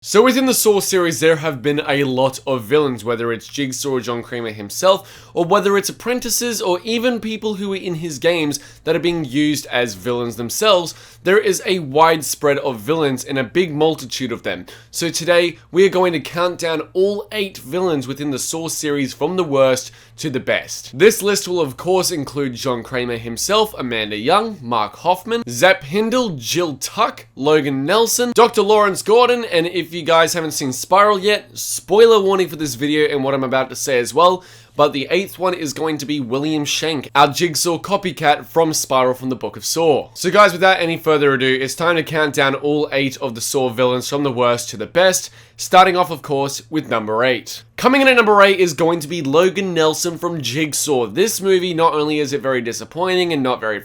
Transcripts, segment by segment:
So within the Saw series, there have been a lot of villains, whether it's Jigsaw or John Kramer himself, or whether it's apprentices, or even people who are in his games that are being used as villains themselves. There is a wide spread of villains and a big multitude of them. So today, we are going to count down all 8 villains within the Saw series from the worst to the best. This list will of course include John Kramer himself, Amanda Young, Mark Hoffman, Zep Hindle, Jill Tuck, Logan Nelson, Dr. Lawrence Gordon, and if you guys haven't seen Spiral yet, spoiler warning for this video and what I'm about to say as well, but the 8th one is going to be William Schenk, our Jigsaw copycat from Spiral from the Book of Saw. So guys, without any further ado, it's time to count down all 8 of the Saw villains from the worst to the best, starting off of course with number 8. Coming in at number 8 is going to be Logan Nelson from Jigsaw. This movie, not only is it very disappointing and not very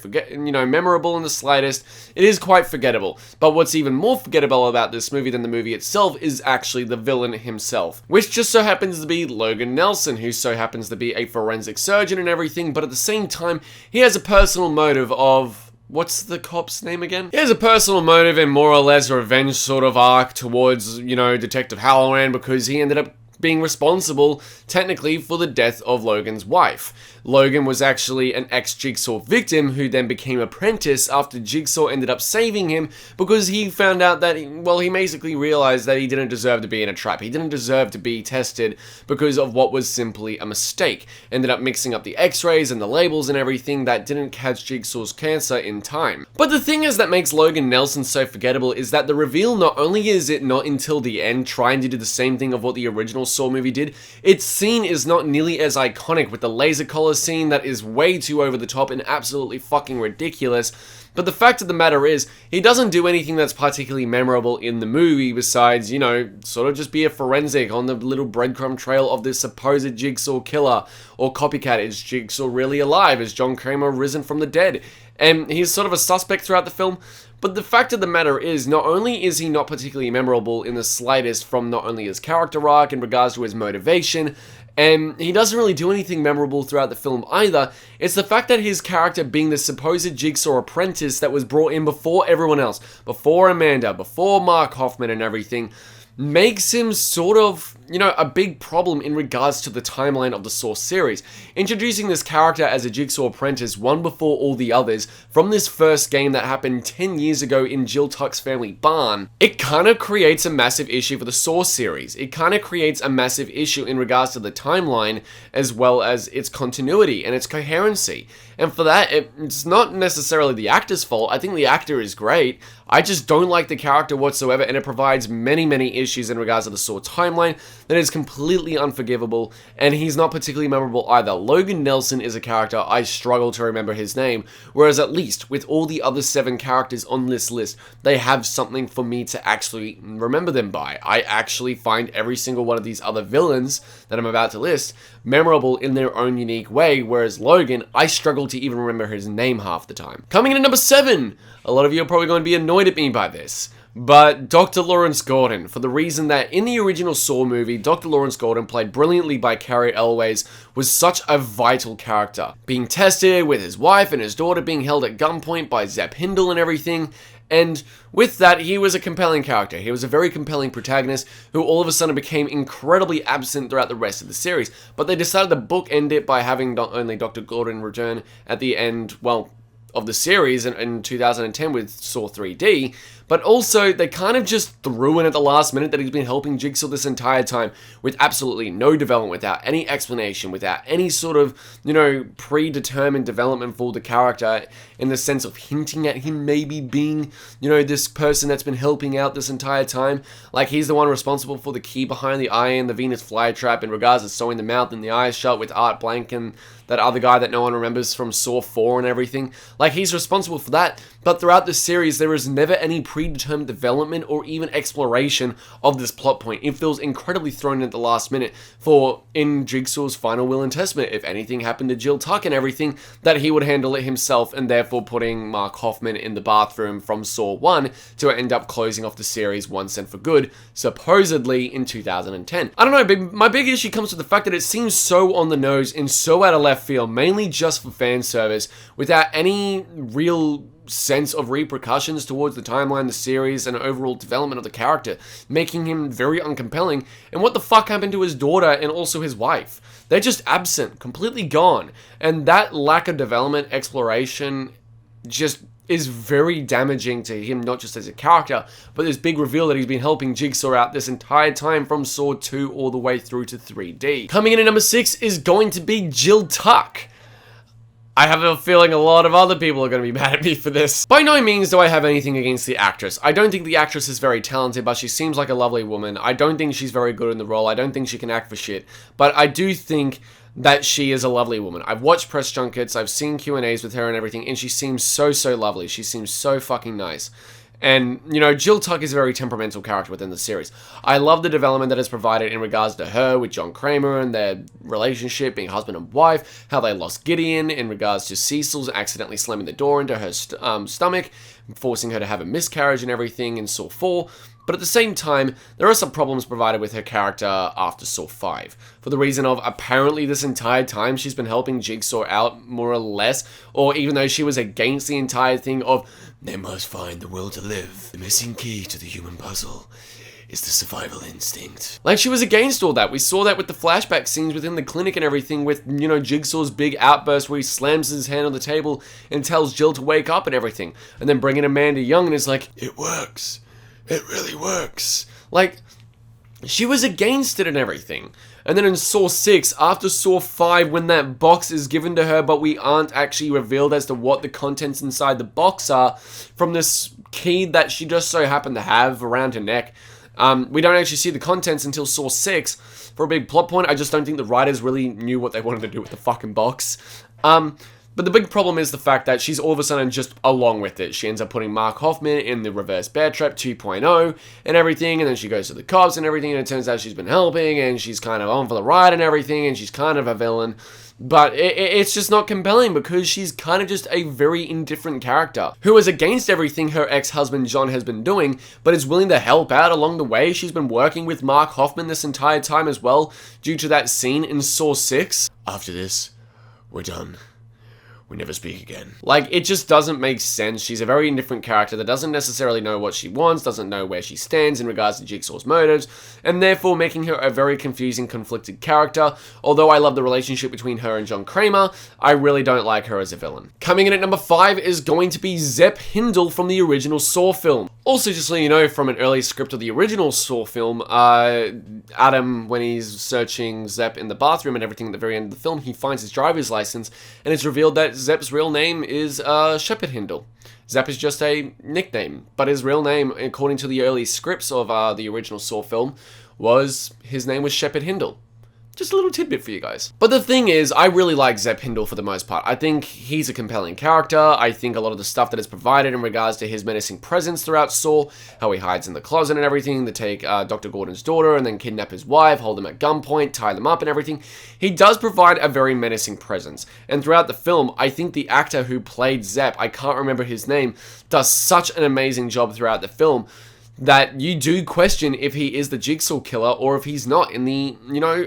memorable in the slightest, it is quite forgettable. But what's even more forgettable about this movie than the movie itself is actually the villain himself, which just so happens to be Logan Nelson, who so happens to be a forensic surgeon and everything, but at the same time, he has a personal motive of... what's the cop's name again? He has a personal motive and more or less a revenge sort of arc towards, Detective Halloran, because he ended up being responsible, technically, for the death of Logan's wife. Logan was actually an ex-Jigsaw victim who then became apprentice after Jigsaw ended up saving him because he found out that, he basically realized that he didn't deserve to be in a trap. He didn't deserve to be tested because of what was simply a mistake. Ended up mixing up the x-rays and the labels and everything that didn't catch Jigsaw's cancer in time. But the thing is that makes Logan Nelson so forgettable is that the reveal, not only is it not until the end trying to do the same thing of what the original Saw movie did, its scene is not nearly as iconic with the laser collar scene that is way too over the top and absolutely fucking ridiculous. But the fact of the matter is, he doesn't do anything that's particularly memorable in the movie besides, sort of just be a forensic on the little breadcrumb trail of this supposed Jigsaw killer or copycat. Is Jigsaw really alive? Is John Kramer risen from the dead? And he's sort of a suspect throughout the film. But the fact of the matter is, not only is he not particularly memorable in the slightest from not only his character arc in regards to his motivation, and he doesn't really do anything memorable throughout the film either, it's the fact that his character being the supposed Jigsaw apprentice that was brought in before everyone else, before Amanda, before Mark Hoffman and everything, makes him sort of, a big problem in regards to the timeline of the Saw series. Introducing this character as a Jigsaw apprentice one before all the others from this first game that happened 10 years ago in Jill Tuck's family barn, it kind of creates a massive issue for the Saw series. It kind of creates a massive issue in regards to the timeline as well as its continuity and its coherency. And for that, it's not necessarily the actor's fault. I think the actor is great. I just don't like the character whatsoever, and it provides many, many issues in regards to the Saw timeline that is completely unforgivable, and he's not particularly memorable either. Logan Nelson is a character I struggle to remember his name, whereas at least with all the other 7 characters on this list, they have something for me to actually remember them by. I actually find every single one of these other villains that I'm about to list memorable in their own unique way, whereas Logan, I struggle to even remember his name half the time. Coming in at number 7, a lot of you are probably going to be annoyed at me by this, but Dr. Lawrence Gordon, for the reason that in the original Saw movie, Dr. Lawrence Gordon, played brilliantly by Carrie Elways, was such a vital character. Being tested with his wife and his daughter being held at gunpoint by Zep Hindle and everything, and with that, he was a compelling character. He was a very compelling protagonist who all of a sudden became incredibly absent throughout the rest of the series. But they decided to bookend it by having not only Dr. Gordon return at the end, of the series in 2010 with Saw 3D, but also they kind of just threw in at the last minute that he's been helping Jigsaw this entire time with absolutely no development, without any explanation, without any sort of, predetermined development for the character in the sense of hinting at him maybe being, this person that's been helping out this entire time. Like he's the one responsible for the key behind the eye and the Venus flytrap in regards to sewing the mouth and the eyes shut with Art Blank and that other guy that no one remembers from Saw 4 and everything. Like, he's responsible for that, but throughout the series, there is never any predetermined development or even exploration of this plot point. It feels incredibly thrown in at the last minute for, in Jigsaw's final will and testament, if anything happened to Jill Tuck and everything, that he would handle it himself, and therefore putting Mark Hoffman in the bathroom from Saw 1 to end up closing off the series once and for good, supposedly in 2010. I don't know, my big issue comes to the fact that it seems so on the nose and so out of left field, mainly just for fan service, without any real sense of repercussions towards the timeline, the series, and overall development of the character, making him very uncompelling. And what the fuck happened to his daughter and also his wife? They're just absent, completely gone. And that lack of development, exploration, just is very damaging to him, not just as a character, but this big reveal that he's been helping Jigsaw out this entire time from Saw 2 all the way through to 3D. Coming in at number 6 is going to be Jill Tuck. I have a feeling a lot of other people are going to be mad at me for this. By no means do I have anything against the actress. I don't think the actress is very talented, but she seems like a lovely woman. I don't think she's very good in the role. I don't think she can act for shit. But I do think that she is a lovely woman. I've watched press junkets, I've seen Q&As with her and everything, and she seems so lovely. She seems so fucking nice. And, you know, Jill Tuck is a very temperamental character within the series. I love the development that is provided in regards to her with John Kramer and their relationship, being husband and wife, how they lost Gideon in regards to Cecil's accidentally slamming the door into her stomach, forcing her to have a miscarriage and everything in Saw 4. But at the same time, there are some problems provided with her character after Saw 5. For the reason of, apparently this entire time she's been helping Jigsaw out, more or less, or even though she was against the entire thing of, they must find the will to live. The missing key to the human puzzle is the survival instinct. Like, she was against all that. We saw that with the flashback scenes within the clinic and everything with, you know, Jigsaw's big outburst where he slams his hand on the table and tells Jill to wake up and everything. And then bringing Amanda Young and is like, it works. It really works. Like, she was against it and everything. And then in Saw 6, after Saw 5, when that box is given to her, but we aren't actually revealed as to what the contents inside the box are, from this key that she just so happened to have around her neck, we don't actually see the contents until Saw 6. For a big plot point, I just don't think the writers really knew what they wanted to do with the fucking box. But the big problem is the fact that she's all of a sudden just along with it. She ends up putting Mark Hoffman in the reverse bear trap 2.0 and everything, and then she goes to the cops and everything, and it turns out she's been helping, and she's kind of on for the ride and everything, and she's kind of a villain. But it's just not compelling because she's kind of just a very indifferent character who is against everything her ex-husband John has been doing, but is willing to help out along the way. She's been working with Mark Hoffman this entire time as well, due to that scene in Saw 6. After this, we're done. We never speak again. Like, it just doesn't make sense. She's a very indifferent character that doesn't necessarily know what she wants, doesn't know where she stands in regards to Jigsaw's motives, and therefore making her a very confusing, conflicted character. Although I love the relationship between her and John Kramer, I really don't like her as a villain. Coming in at number 5 is going to be Zep Hindle from the original Saw film. Also, just so you know, from an early script of the original Saw film, Adam, when he's searching Zep in the bathroom and everything at the very end of the film, he finds his driver's license, and it's revealed that Zep's real name is Shepard Hindle. Zep is just a nickname, but his real name, according to the early scripts of the original Saw film, his name was Shepard Hindle. Just a little tidbit for you guys. But the thing is, I really like Zep Hindle for the most part. I think he's a compelling character. I think a lot of the stuff that is provided in regards to his menacing presence throughout Saw, how he hides in the closet and everything, to take Dr. Gordon's daughter and then kidnap his wife, hold them at gunpoint, tie them up and everything. He does provide a very menacing presence. And throughout the film, I think the actor who played Zep, I can't remember his name, does such an amazing job throughout the film that you do question if he is the Jigsaw killer or if he's not in the, you know,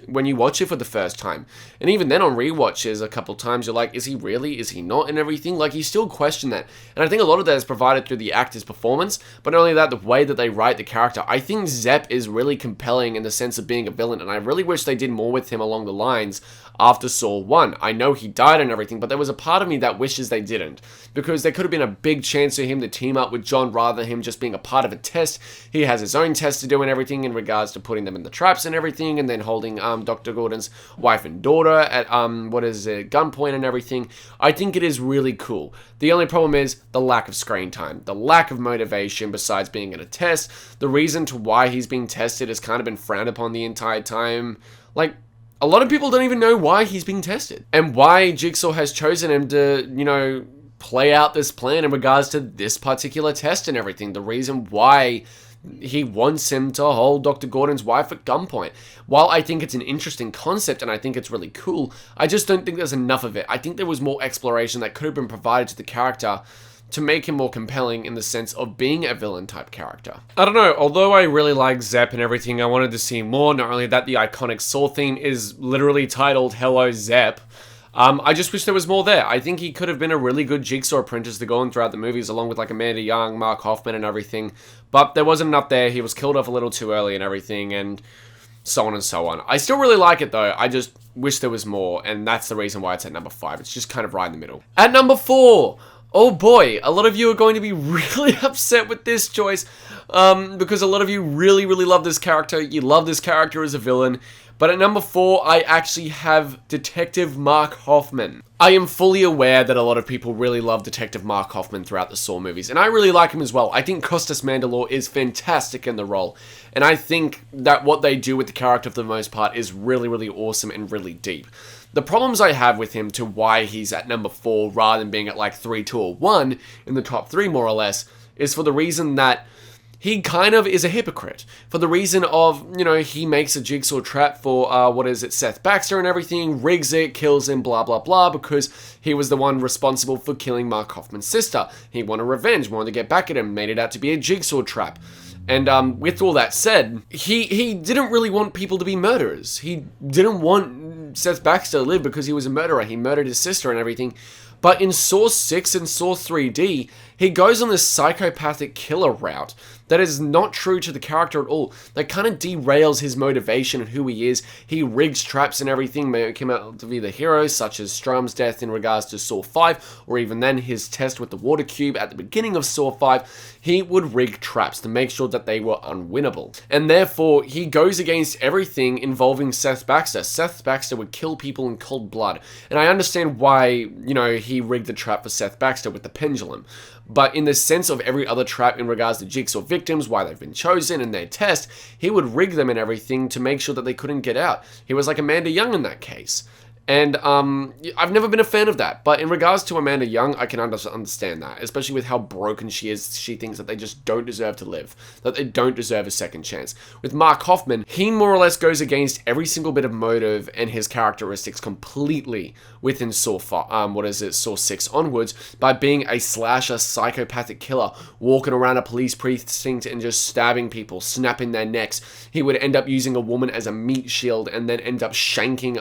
when you watch it for the first time. And even then on rewatches a couple times, you're like, is he really? Is he not? And everything. Like, you still question that. And I think a lot of that is provided through the actor's performance, but not only that, the way that they write the character. I think Zep is really compelling in the sense of being a villain, and I really wish they did more with him along the lines after Saw 1. I know he died and everything, but there was a part of me that wishes they didn't, because there could have been a big chance for him to team up with John rather than him just being a part of a test. He has his own test to do and everything in regards to putting them in the traps and everything, and then holding Dr. Gordon's wife and daughter at gunpoint and everything. I think it is really cool. The only problem is the lack of screen time, the lack of motivation besides being in a test. The reason to why he's being tested has kind of been frowned upon the entire time. Like, a lot of people don't even know why he's being tested and why Jigsaw has chosen him to, you know, play out this plan in regards to this particular test and everything. The reason why he wants him to hold Dr. Gordon's wife at gunpoint. While I think it's an interesting concept and I think it's really cool, I just don't think there's enough of it. I think there was more exploration that could have been provided to the character to make him more compelling in the sense of being a villain type character. I don't know, although I really like Zep and everything, I wanted to see more. Not only that, the iconic Saw theme is literally titled Hello Zep. I just wish there was more there. I think he could have been a really good Jigsaw apprentice to go on throughout the movies, along with like Amanda Young, Mark Hoffman, and everything. But there wasn't enough there. He was killed off a little too early and everything, and so on and so on. I still really like it though. I just wish there was more, and that's the reason why it's at number 5. It's just kind of right in the middle. At number 4, oh boy, a lot of you are going to be really upset with this choice, because a lot of you really, really love this character. You love this character as a villain. But at number 4, I actually have Detective Mark Hoffman. I am fully aware that a lot of people really love Detective Mark Hoffman throughout the Saw movies, and I really like him as well. I think Costas Mandylor is fantastic in the role, and I think that what they do with the character for the most part is really, really awesome and really deep. The problems I have with him to why he's at number 4 rather than being at like 3, 2, or 1 in the top 3 more or less is for the reason that he kind of is a hypocrite. For the reason of, you know, he makes a jigsaw trap for, Seth Baxter and everything, rigs it, kills him, blah, blah, blah, because he was the one responsible for killing Mark Hoffman's sister. He wanted revenge, wanted to get back at him, made it out to be a jigsaw trap. And with all that said, he didn't really want people to be murderers. He didn't want Seth Baxter to live because he was a murderer. He murdered his sister and everything. But in Saw 6 and Saw 3D, he goes on this psychopathic killer route that is not true to the character at all. That kind of derails his motivation and who he is. He rigs traps and everything, make him out to be the hero, such as Strum's death in regards to Saw 5, or even then his test with the water cube at the beginning of Saw 5. He would rig traps to make sure that they were unwinnable. And therefore, he goes against everything involving Seth Baxter. Seth Baxter would kill people in cold blood. And I understand why, you know, he rigged the trap for Seth Baxter with the pendulum. But in the sense of every other trap in regards to Jigsaw victims, why they've been chosen in their test, he would rig them and everything to make sure that they couldn't get out. He was like Amanda Young in that case. And I've never been a fan of that. But in regards to Amanda Young, I can understand that. Especially with how broken she is. She thinks that they just don't deserve to live. That they don't deserve a second chance. With Mark Hoffman, he more or less goes against every single bit of motive and his characteristics completely within Saw 6 onwards, by being a slasher psychopathic killer, walking around a police precinct and just stabbing people, snapping their necks. He would end up using a woman as a meat shield and then end up shanking,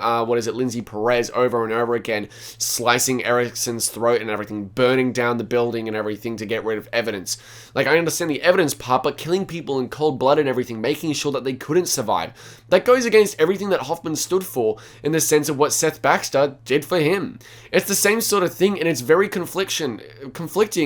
Lindsay Perez over and over again, slicing Erickson's throat and everything, burning down the building and everything to get rid of evidence. Like, I understand the evidence part, but killing people in cold blood and everything, making sure that they couldn't survive, that goes against everything that Hoffman stood for in the sense of what Seth Baxter did for him. It's the same sort of thing, and it's very conflicting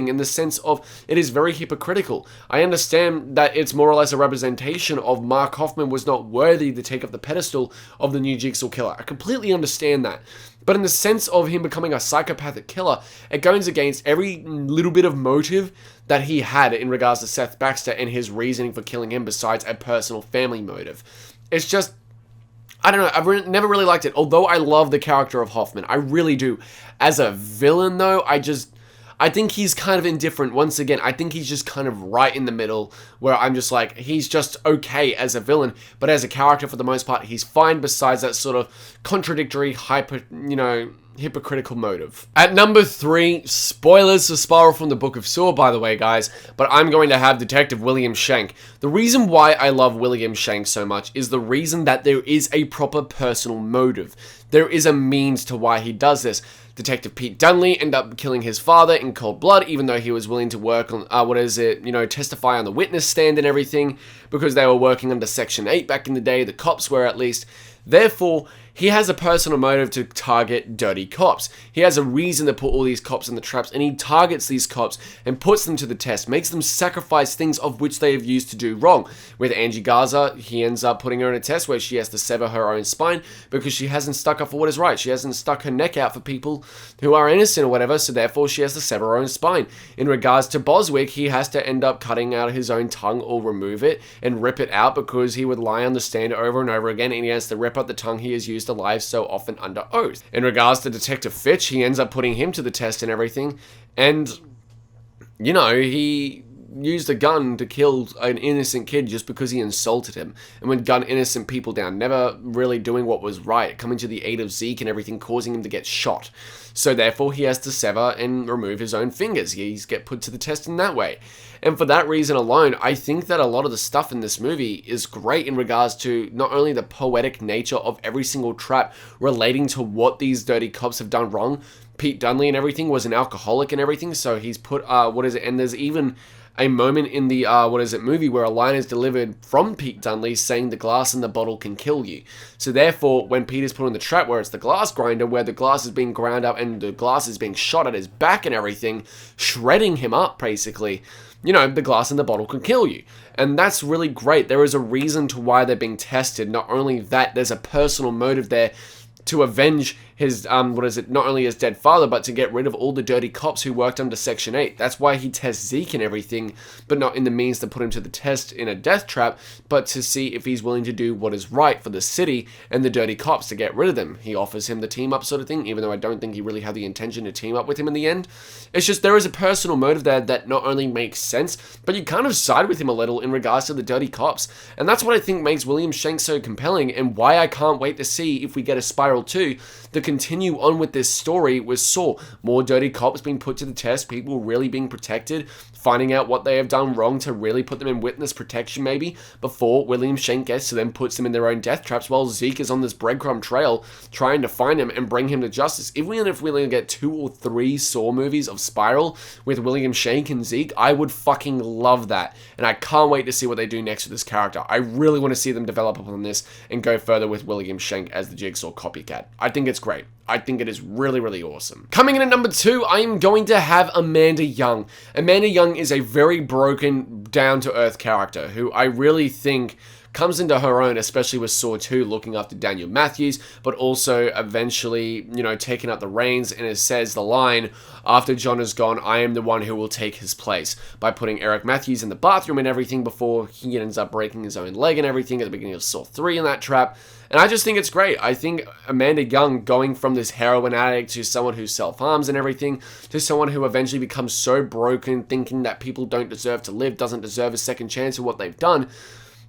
in the sense of it is very hypocritical. I understand that it's more or less a representation of Mark Hoffman was not worthy to take up the pedestal of the new Jigsaw killer. I completely understand that. But in the sense of him becoming a psychopathic killer, it goes against every little bit of motive that he had in regards to Seth Baxter and his reasoning for killing him besides a personal family motive. It's just, I don't know, I've never really liked it, although I love the character of Hoffman. I really do. As a villain, though, I think he's kind of indifferent. Once again, I think he's just kind of right in the middle, where I'm just like, he's just okay as a villain, but as a character, for the most part, he's fine besides that sort of contradictory, hypocritical motive. At number 3, spoilers for Spiral from the Book of Saw, by the way, guys, but I'm going to have Detective William Schenk. The reason why I love William Schenk so much is the reason that there is a proper personal motive. There is a means to why he does this. Detective Pete Dunley ended up killing his father in cold blood, even though he was willing to work on, testify on the witness stand and everything, because they were working under Section 8 back in the day, the cops were at least. Therefore, he has a personal motive to target dirty cops. He has a reason to put all these cops in the traps, and he targets these cops and puts them to the test, makes them sacrifice things of which they have used to do wrong. With Angie Garza, he ends up putting her in a test where she has to sever her own spine because she hasn't stuck up for what is right. She hasn't stuck her neck out for people who are innocent or whatever, so therefore she has to sever her own spine. In regards to Boswick, he has to end up cutting out his own tongue or remove it and rip it out because he would lie on the stand over and over again, and he has to rip out the tongue he has used alive so often under oath. In regards to Detective Fitch, he ends up putting him to the test and everything, and, you know, he used a gun to kill an innocent kid just because he insulted him and would gun innocent people down, never really doing what was right, coming to the aid of Zeke and everything, causing him to get shot. So therefore he has to sever and remove his own fingers. He's get put to the test in that way. And for that reason alone, I think that a lot of the stuff in this movie is great in regards to not only the poetic nature of every single trap relating to what these dirty cops have done wrong. Pete Dunley and everything was an alcoholic and everything, so he's put, and there's even a moment in the, movie where a line is delivered from Pete Dunley saying the glass in the bottle can kill you. So therefore, when Pete is put in the trap where it's the glass grinder, where the glass is being ground up and the glass is being shot at his back and everything, shredding him up basically, the glass in the bottle can kill you. And that's really great. There is a reason to why they're being tested. Not only that, there's a personal motive there to avenge his, not only his dead father, but to get rid of all the dirty cops who worked under Section 8. That's why he tests Zeke and everything, but not in the means to put him to the test in a death trap, but to see if he's willing to do what is right for the city and the dirty cops to get rid of them. He offers him the team up sort of thing, even though I don't think he really had the intention to team up with him in the end. It's just there is a personal motive there that not only makes sense, but you kind of side with him a little in regards to the dirty cops. And that's what I think makes William Schenk so compelling, and why I can't wait to see if we get a Spiral 2 to continue on with this story with Saw. More dirty cops being put to the test, people really being protected, finding out what they have done wrong to really put them in witness protection maybe, before William Schenk gets to them, puts them in their own death traps, while Zeke is on this breadcrumb trail trying to find him and bring him to justice. Even if we only get 2 or 3 Saw movies of Spiral with William Schenk and Zeke, I would fucking love that. And I can't wait to see what they do next with this character. I really want to see them develop upon this and go further with William Schenk as the Jigsaw copycat. I think it's great. I think it is really, really awesome. Coming in at number 2, I am going to have Amanda Young. Amanda Young is a very broken, down-to-earth character who I really think comes into her own, especially with Saw 2, looking after Daniel Matthews, but also eventually, taking up the reins, and it says the line, after John is gone, I am the one who will take his place, by putting Eric Matthews in the bathroom and everything before he ends up breaking his own leg and everything at the beginning of Saw 3 in that trap. And I just think it's great. I think Amanda Young going from this heroin addict to someone who self-harms and everything, to someone who eventually becomes so broken, thinking that people don't deserve to live, doesn't deserve a second chance at what they've done,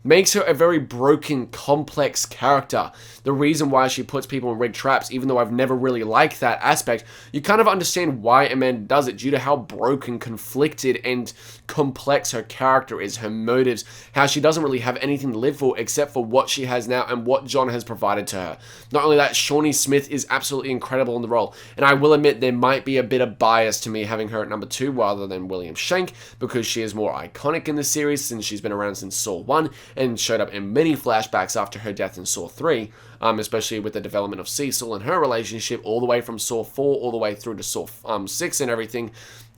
makes her a very broken, complex character. The reason why she puts people in rigged traps, even though I've never really liked that aspect, you kind of understand why Amanda does it due to how broken, conflicted, and complex her character is, her motives, how she doesn't really have anything to live for except for what she has now and what John has provided to her. Not only that, Shawnee Smith is absolutely incredible in the role, and I will admit there might be a bit of bias to me having her at number 2 rather than William Schenk, because she is more iconic in the series since she's been around since Saw 1, and showed up in many flashbacks after her death in Saw 3, especially with the development of Cecil and her relationship all the way from Saw 4 all the way through to Saw 6 and everything.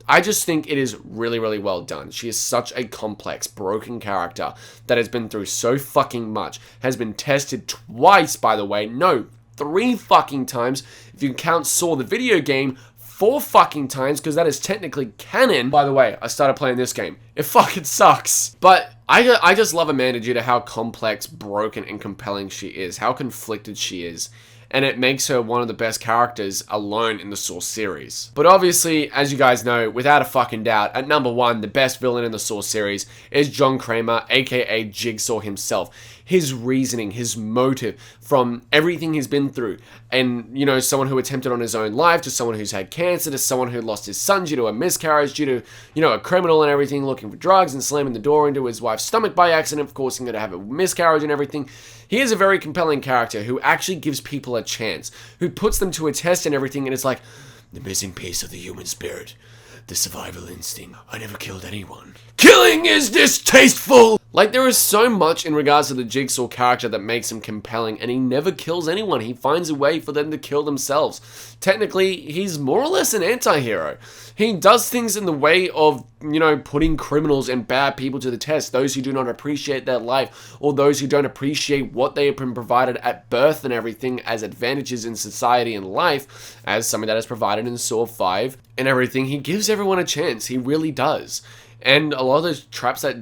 I just think it is really, really well done. She is such a complex, broken character that has been through so fucking much, has been tested twice, by the way, no, 3 fucking times, if you count Saw the video game, 4 fucking times, because that is technically canon. By the way, I started playing this game. It fucking sucks. But I just love Amanda due to how complex, broken, and compelling she is. How conflicted she is. And it makes her one of the best characters alone in the Saw series. But obviously, as you guys know, without a fucking doubt, at number 1, the best villain in the Saw series is John Kramer, aka Jigsaw himself. His reasoning, his motive from everything he's been through. And, someone who attempted on his own life, to someone who's had cancer, to someone who lost his son due to a miscarriage, due to, a criminal and everything, looking for drugs and slamming the door into his wife's stomach by accident, forcing her to have a miscarriage and everything. He is a very compelling character who actually gives people a chance, who puts them to a test and everything, and it's like, the missing piece of the human spirit, the survival instinct. I never killed anyone. Killing is distasteful! Like, there is so much in regards to the Jigsaw character that makes him compelling, and he never kills anyone. He finds a way for them to kill themselves. Technically, he's more or less an anti-hero. He does things in the way of, putting criminals and bad people to the test, those who do not appreciate their life, or those who don't appreciate what they have been provided at birth and everything as advantages in society and life, as something that is provided in Saw 5 and everything. He gives everyone a chance. He really does. And a lot of those traps that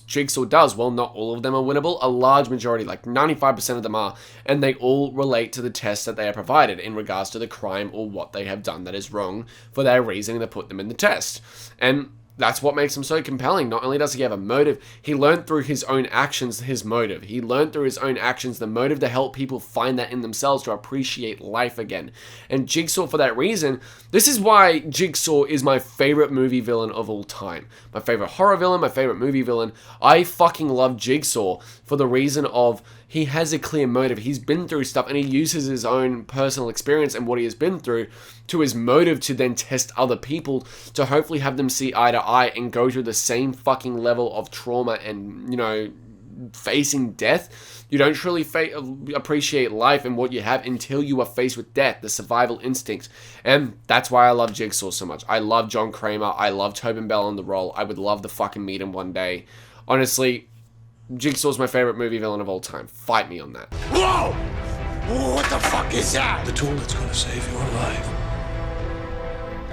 Jigsaw does, well, not all of them are winnable. A large majority, like 95% of them are. And they all relate to the tests that they are provided in regards to the crime or what they have done that is wrong for their reasoning to put them in the test. And that's what makes him so compelling. Not only does he have a motive, he learned through his own actions his motive. He learned through his own actions the motive to help people find that in themselves, to appreciate life again. And Jigsaw, for that reason, this is why Jigsaw is my favorite movie villain of all time. My favorite horror villain, my favorite movie villain. I fucking love Jigsaw for the reason of he has a clear motive. He's been through stuff and he uses his own personal experience and what he has been through to his motive to then test other people, to hopefully have them see eye to eye and go through the same fucking level of trauma and, you know, facing death. You don't truly appreciate life and what you have until you are faced with death, the survival instinct. And that's why I love Jigsaw so much. I love John Kramer. I love Tobin Bell in the role. I would love to fucking meet him one day. Honestly, Jigsaw's my favorite movie villain of all time. Fight me on that. Whoa! What the fuck is that? The tool that's gonna save your life.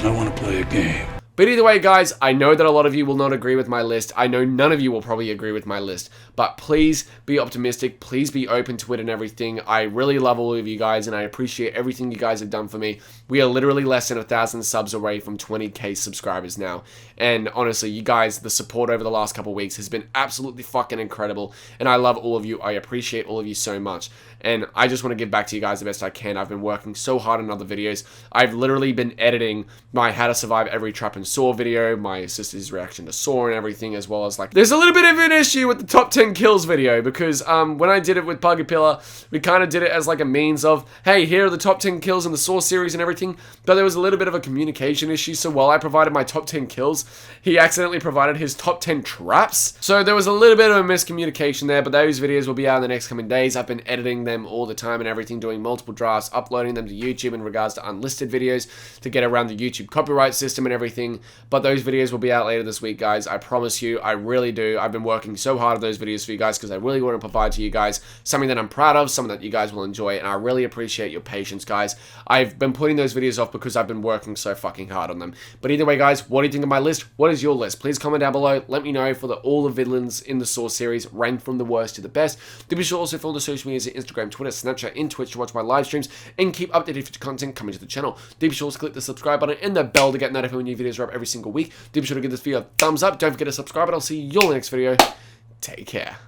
I want to play a game. But either way, guys, I know that a lot of you will not agree with my list. I know none of you will probably agree with my list. But please be optimistic. Please be open to it and everything. I really love all of you guys, and I appreciate everything you guys have done for me. We are literally less than 1,000 subs away from 20k subscribers now. And honestly, you guys, the support over the last couple of weeks has been absolutely fucking incredible. And I love all of you. I appreciate all of you so much. And I just want to give back to you guys the best I can. I've been working so hard on other videos. I've literally been editing my How to Survive Every Trap and Saw video, my sister's reaction to Saw and everything, as well as like, there's a little bit of an issue with the top 10 kills video, because when I did it with Puggy Pillar, we kind of did it as like a means of, hey, here are the top 10 kills in the Saw series and everything, but there was a little bit of a communication issue. So while I provided my top 10 kills, he accidentally provided his top 10 traps. So there was a little bit of a miscommunication there, but those videos will be out in the next coming days. I've been editing them all the time and everything, doing multiple drafts, uploading them to YouTube in regards to unlisted videos to get around the YouTube copyright system and everything. But those videos will be out later this week, guys. I promise you, I really do. I've been working so hard on those videos for you guys because I really want to provide to you guys something that I'm proud of, something that you guys will enjoy, and I really appreciate your patience, guys. I've been putting those videos off because I've been working so fucking hard on them. But either way, guys, what do you think of my list? What is your list? Please comment down below. Let me know for all the villains in the Saw series, ranked from the worst to the best. Do be sure also follow the social medias, Instagram, Twitter, Snapchat, and Twitch to watch my live streams and keep updated for content coming to the channel. Do be sure to click the subscribe button and the bell to get notified when new videos are up every single week. Do be sure to give this video a thumbs up. Don't forget to subscribe, and I'll see you all in the next video. Take care.